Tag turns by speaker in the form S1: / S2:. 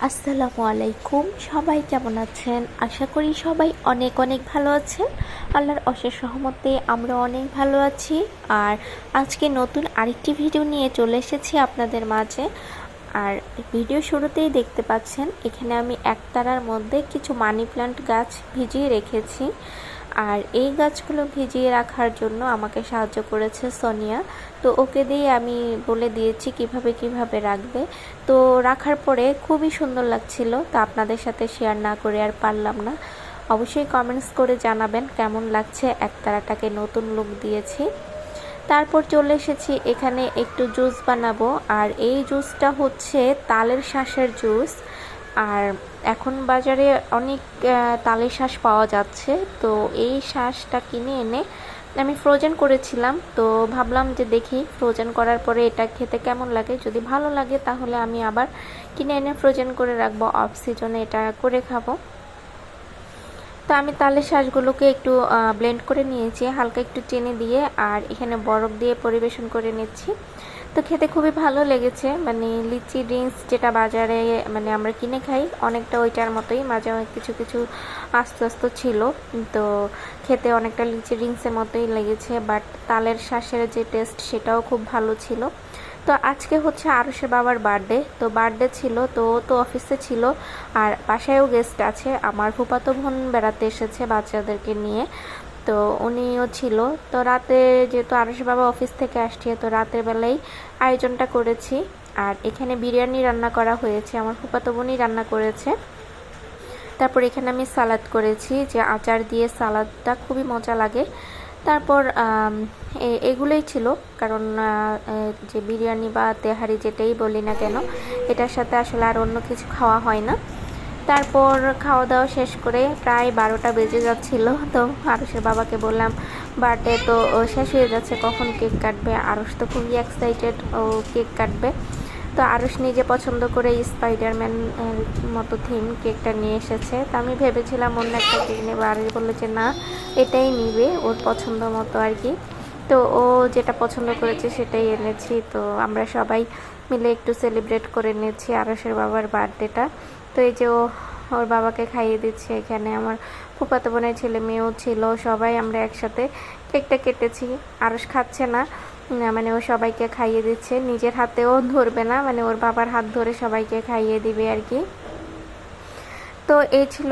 S1: আসসালামু আলাইকুম। সবাই কেমন আছেন? আশা করি সবাই অনেক অনেক ভালো আছেন। আল্লাহর অশেষ রহমতে আমরা অনেক ভালো আছি। আর আজকে নতুন আরেকটি ভিডিও নিয়ে চলে এসেছি আপনাদের মাঝে। আর ভিডিও শুরুতেই দেখতে পাচ্ছেন এখানে আমি একতারার মধ্যে কিছু মানি প্ল্যান্ট গাছ ভিজিয়ে রেখেছি। আর এই গাছগুলো ভিজিয়ে রাখার জন্য আমাকে সাহায্য করেছে সোনিয়া। তো ওকে দিয়ে আমি বলে দিয়েছি কিভাবে রাখবে। তো রাখার পরে খুবই সুন্দর লাগছিল। তো আপনাদের সাথে শেয়ার না করে আর পারলাম না। অবশ্যই কমেন্টস করে জানাবেন কেমন লাগছে, একতারাটাকে নতুন লুক দিয়েছি। তারপর চলে এসেছি এখানে একটু জুস বানাবো। আর এই জুসটা হচ্ছে তালের শাঁসের জুস। আর এখন বাজারে অনেক তালের শাঁস পাওয়া যাচ্ছে। তো এই শাঁসটা কিনে এনে আমি ফ্রোজেন করেছিলাম। তো ভাবলাম যে দেখি ফ্রোজেন করার পরে এটা খেতে কেমন লাগে। যদি ভালো লাগে তাহলে আমি আবার কিনে এনে ফ্রোজেন করে রাখবো, অফ সিজনে এটা করে খাবো। তো আমি তালের শাঁসগুলোকে একটু ব্লেন্ড করে নিয়েছি হালকা একটু চিনি দিয়ে, আর এখানে বরফ দিয়ে পরিবেশন করে নিচ্ছি। তো খেতে খুবই ভালো লেগেছে। মানে লিচি ড্রিঙ্কস যেটা বাজারে মানে আমরা কিনে খাই অনেকটা ওইটার মতোই, মাঝে কিছু কিছু আস্তে আস্তে ছিল। তো খেতে অনেকটা লিচি ড্রিঙ্কসের মতোই লেগেছে, বাট তালের শাঁসের যে টেস্ট সেটাও খুব ভালো ছিল। তো আজকে হচ্ছে আরশের বাবার বার্থডে। তো বার্থডে ছিল, তো অফিসে ছিল। আর বাসায়ও গেস্ট আছে, আমার ফুফাতো বোন বেড়াতে এসেছে বাচ্চাদেরকে নিয়ে। তো উনিও ছিল। তো রাতে যেহেতু আরশের বাবা অফিস থেকে আসছে, তো রাতের বেলায় আয়োজনটা করেছি। আর এখানে বিরিয়ানি রান্না করা হয়েছে, আমার ফুফাতো বোনই রান্না করেছে। তারপর এখানে আমি সালাদ করেছি, যে আচার দিয়ে সালাদটা খুবই মজা লাগে। তারপর এগুলোই ছিল, কারণ যে বিরিয়ানি বা তেহারি যেটাই বলি না কেন, এটার সাথে আসলে আর অন্য কিছু খাওয়া হয় না। তারপর খাওয়া দাওয়া শেষ করে প্রায় 12টা বেজে যাচ্ছিল। তো আরশের বাবাকে বললাম বার্থডে তো শেষ হয়ে যাচ্ছে, কখন কেক কাটবে। আরশ তো খুবই এক্সাইটেড, ও কেক কাটবে। তো আরশ নিজে পছন্দ করে স্পাইডারম্যান মতো থিম কেকটা নিয়ে এসেছে। তো আমি ভেবেছিলাম অন্য একটা কেক নেবে, আরশ বললো যে না, এটাই নিবে ওর পছন্দ মতো আর কি। তো ও যেটা পছন্দ করেছে সেটাই এনেছি। তো আমরা সবাই মিলে একটু সেলিব্রেট করে নিয়েছি আরশের বাবার বার্থডেটা। তো এই যে ওর বাবাকে খাইয়ে দিচ্ছে। এখানে আমার ফুফাতো বোনের ছেলে মেয়েও ছিল, সবাই আমরা একসাথে কেকটা কেটেছি। আরশ খাচ্ছে না, মানে ও সবাইকে খাইয়ে দিচ্ছে, নিজের হাতেও ধরবে না, মানে ওর বাবার হাত ধরে সবাইকে খাইয়ে দিবে আর কি। তো এই ছিল